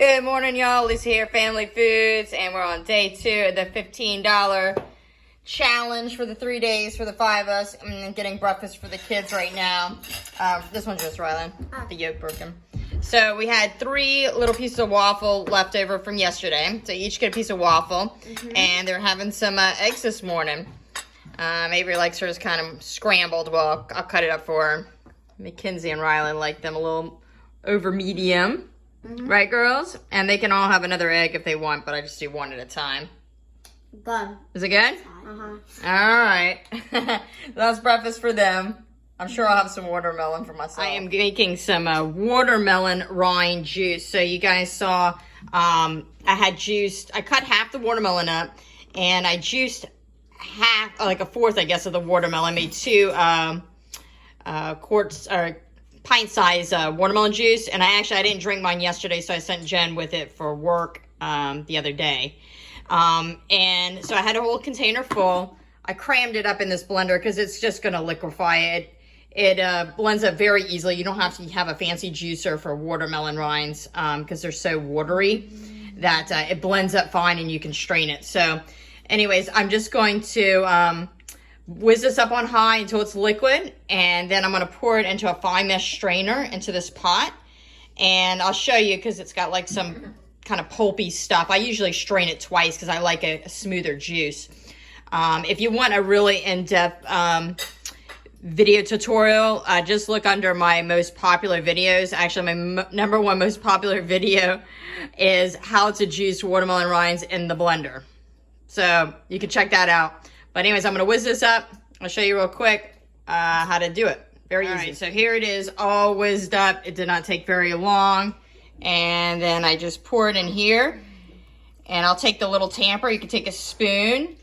Good morning, y'all. Lisa here, Family Foods, and we're on day 2 of the $15 challenge for the 3 days for the 5 of us. I'm getting breakfast for the kids right now. This one's just Rylan, the yolk broken. So we had 3 little pieces of waffle left over from yesterday. So each get a piece of waffle, and they're having some eggs this morning. Avery likes hers kind of scrambled. Well, I'll cut it up for her. Mackenzie and Rylan like them a little over medium. Right, girls? And they can all have another egg if they want, but I just do one at a time. Good. Is it good? Uh-huh. All right. That's breakfast for them. I'm sure I'll have some watermelon for myself. I am making some watermelon rind juice. So you guys saw I cut half the watermelon up, and I juiced half, like a fourth, I guess, of the watermelon. I made 2 quarts or pint-size watermelon juice, and I didn't drink mine yesterday, so I sent Jen with it for work the other day. And so I had a whole container full. I crammed it up in this blender because it's just going to liquefy it. It blends up very easily. You don't have to have a fancy juicer for watermelon rinds because they're so watery that it blends up fine and you can strain it. So anyways, I'm just going to whiz this up on high until it's liquid, and then I'm going to pour it into a fine mesh strainer into this pot, and I'll show you because it's got like some kind of pulpy stuff. I usually strain it twice because I like a smoother juice. If you want a really in-depth video tutorial, just look under my most popular videos. Actually, my number 1 most popular video is how to juice watermelon rinds in the blender. So you can check that out. But anyways, I'm going to whiz this up. I'll show you real quick how to do it. Very easy. Right, so here it is, all whizzed up. It did not take very long. And then I just pour it in here. And I'll take the little tamper. You can take a spoon.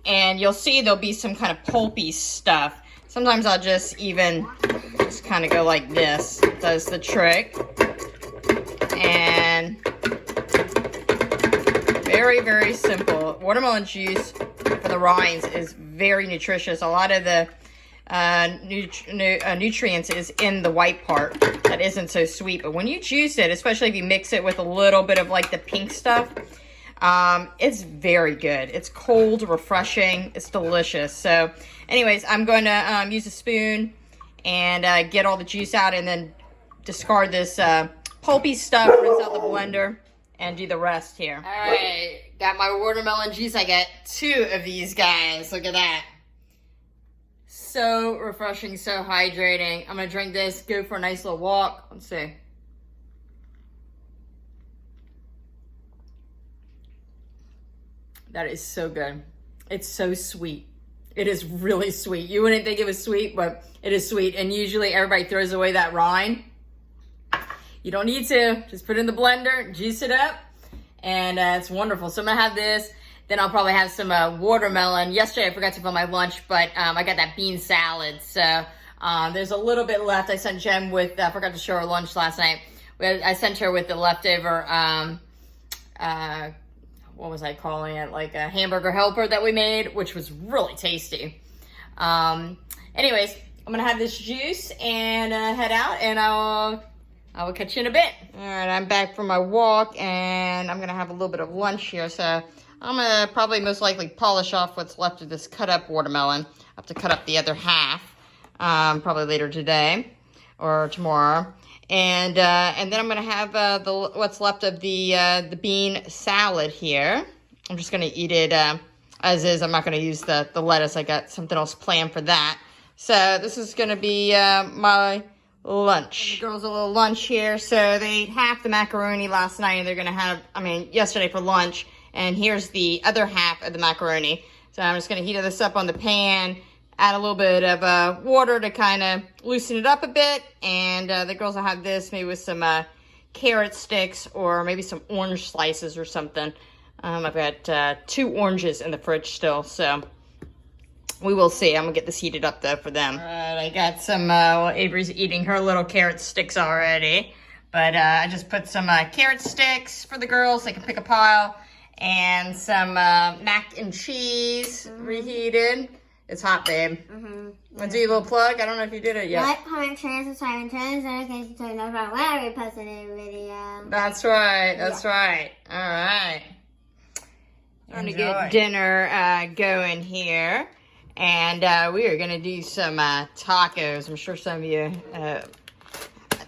And you'll see there'll be some kind of pulpy stuff. Sometimes I'll just kind of go like this. It does the trick. And very, very simple. Watermelon juice for the rinds is very nutritious. A lot of the nutrients is in the white part that isn't so sweet. But when you juice it, especially if you mix it with a little bit of like the pink stuff, it's very good. It's cold, refreshing. It's delicious. So anyways, I'm going to use a spoon and get all the juice out, and then discard this pulpy stuff, rinse out the blender, and do the rest here. All right, got my watermelon juice. I got 2 of these guys. Look at that. So refreshing, so hydrating. I'm gonna drink this, go for a nice little walk. Let's see. That is so good. It's so sweet. It is really sweet. You wouldn't think it was sweet, but it is sweet. And usually everybody throws away that rind. You don't need to. Just put it in the blender, juice it up, and it's wonderful. So I'm going to have this. Then I'll probably have some watermelon. Yesterday I forgot to put my lunch, but I got that bean salad. So there's a little bit left. I sent Jen with, I forgot to show her lunch last night. I sent her with the leftover, what was I calling it? Like a hamburger helper that we made, which was really tasty. Anyways, I'm going to have this juice and head out, and I will catch you in a bit. All right, I'm back from my walk, and I'm going to have a little bit of lunch here. So I'm going to probably most likely polish off what's left of this cut up watermelon. I have to cut up the other half, probably later today or tomorrow. And then I'm going to have what's left of the bean salad here. I'm just going to eat it as is. I'm not going to use the lettuce. I got something else planned for that. So this is going to be my lunch. The girls a little lunch here. So they ate half the macaroni last night, and they're going to have, yesterday for lunch. And here's the other half of the macaroni. So I'm just going to heat this up on the pan, add a little bit of water to kind of loosen it up a bit. And the girls will have this maybe with some carrot sticks or maybe some orange slices or something. I've got 2 oranges in the fridge still, so we will see. I'm going to get this heated up, though, for them. All right, I got some, Avery's eating her little carrot sticks already. But I just put some carrot sticks for the girls. They can pick a pile. And some mac and cheese reheated. It's hot, babe. Mm-hmm. Want to do a little plug? I don't know if you did it yet. Like, comment, share, subscribe, and turn the notifications to notify when we post a new video. That's right. That's right. All right. Time to get dinner going here. And we are going to do some tacos. I'm sure some of you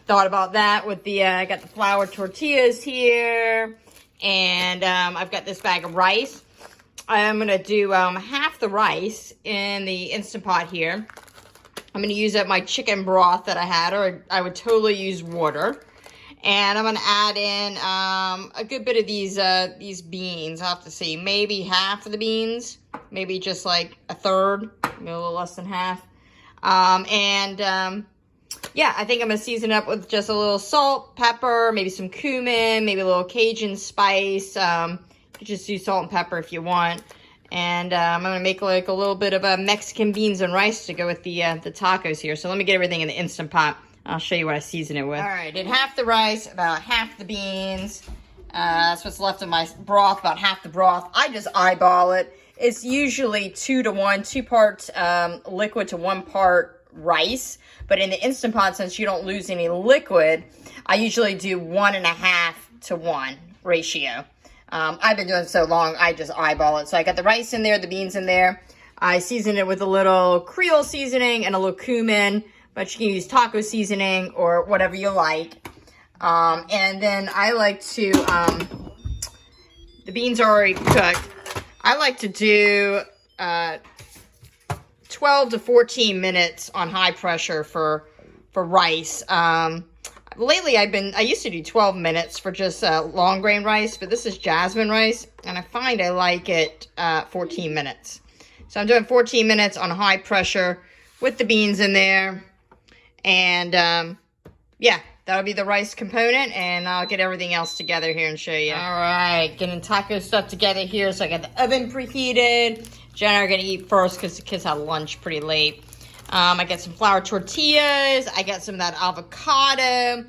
thought about that with the, I got the flour tortillas here. And I've got this bag of rice. I'm going to do half the rice in the Instant Pot here. I'm going to use up my chicken broth that I had, or I would totally use water. And I'm going to add in a good bit of these beans. I'll have to see, maybe half of the beans, maybe just like a third, maybe a little less than half. Yeah, I think I'm going to season up with just a little salt, pepper, maybe some cumin, maybe a little Cajun spice. You could just do salt and pepper if you want. And I'm going to make like a little bit of Mexican beans and rice to go with the tacos here. So let me get everything in the Instant Pot. I'll show you what I season it with. All right, did half the rice, about half the beans. That's what's left of my broth, about half the broth. I just eyeball it. It's usually 2 to 1, 2 parts liquid to 1 part rice. But in the Instant Pot, since you don't lose any liquid, I usually do 1.5 to 1 ratio. I've been doing it so long, I just eyeball it. So I got the rice in there, the beans in there. I seasoned it with a little Creole seasoning and a little cumin, but you can use taco seasoning or whatever you like. And then I like to, the beans are already cooked. I like to do 12 to 14 minutes on high pressure for rice. Lately, I used to do 12 minutes for just long grain rice, but this is jasmine rice, and I find I like it 14 minutes. So I'm doing 14 minutes on high pressure with the beans in there, and yeah, that'll be the rice component, and I'll get everything else together here and show you. All right, getting taco stuff together here. So I got the oven preheated. Jen and I are going to eat first because the kids had lunch pretty late. I got some flour tortillas. I got some of that avocado.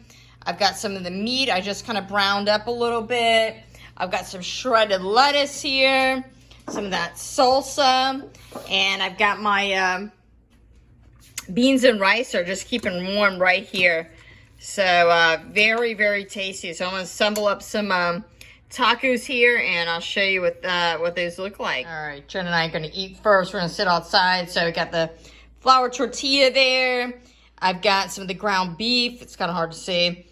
I've got some of the meat. I just kind of browned up a little bit. I've got some shredded lettuce here. Some of that salsa. And I've got my beans and rice are just keeping warm right here. So very, very tasty. So I'm going to assemble up some tacos here, and I'll show you what those look like. All right, Jen and I are going to eat first. We're going to sit outside. So we got the flour tortilla there. I've got some of the ground beef. It's kind of hard to see.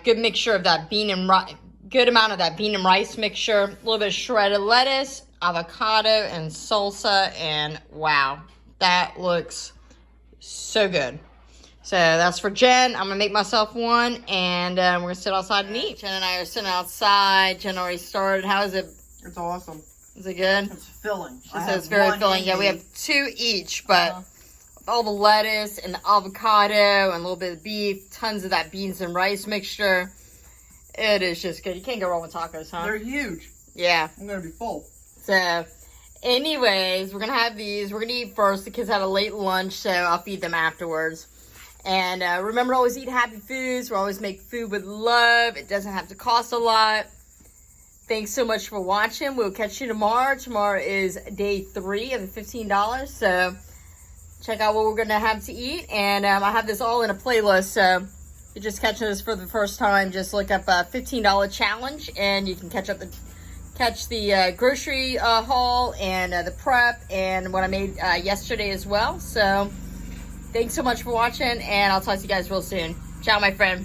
Good mixture of that good amount of that bean and rice mixture. A little bit of shredded lettuce, avocado, and salsa. And wow, that looks so good. So that's for Jen. I'm going to make myself one, and we're going to sit outside and eat. Jen and I are sitting outside. Jen already started. How is it? It's awesome. Is it good? It's filling. She says it's very filling. Yeah, we have 2 each, but all the lettuce and the avocado and a little bit of beef, tons of that beans and rice mixture. It is just good. You can't go wrong with tacos, huh? They're huge. Yeah. I'm going to be full. So, anyways, we're going to have these. We're going to eat first. The kids had a late lunch, so I'll feed them afterwards. And remember to always eat happy foods. We always make food with love. It doesn't have to cost a lot. Thanks so much for watching. We'll catch you tomorrow. Tomorrow is day 3 of the $15. So check out what we're going to have to eat. And I have this all in a playlist. So if you're just catching this for the first time, just look up a $15 challenge. And you can catch the grocery haul and the prep and what I made yesterday as well. So thanks so much for watching. And I'll talk to you guys real soon. Ciao, my friend.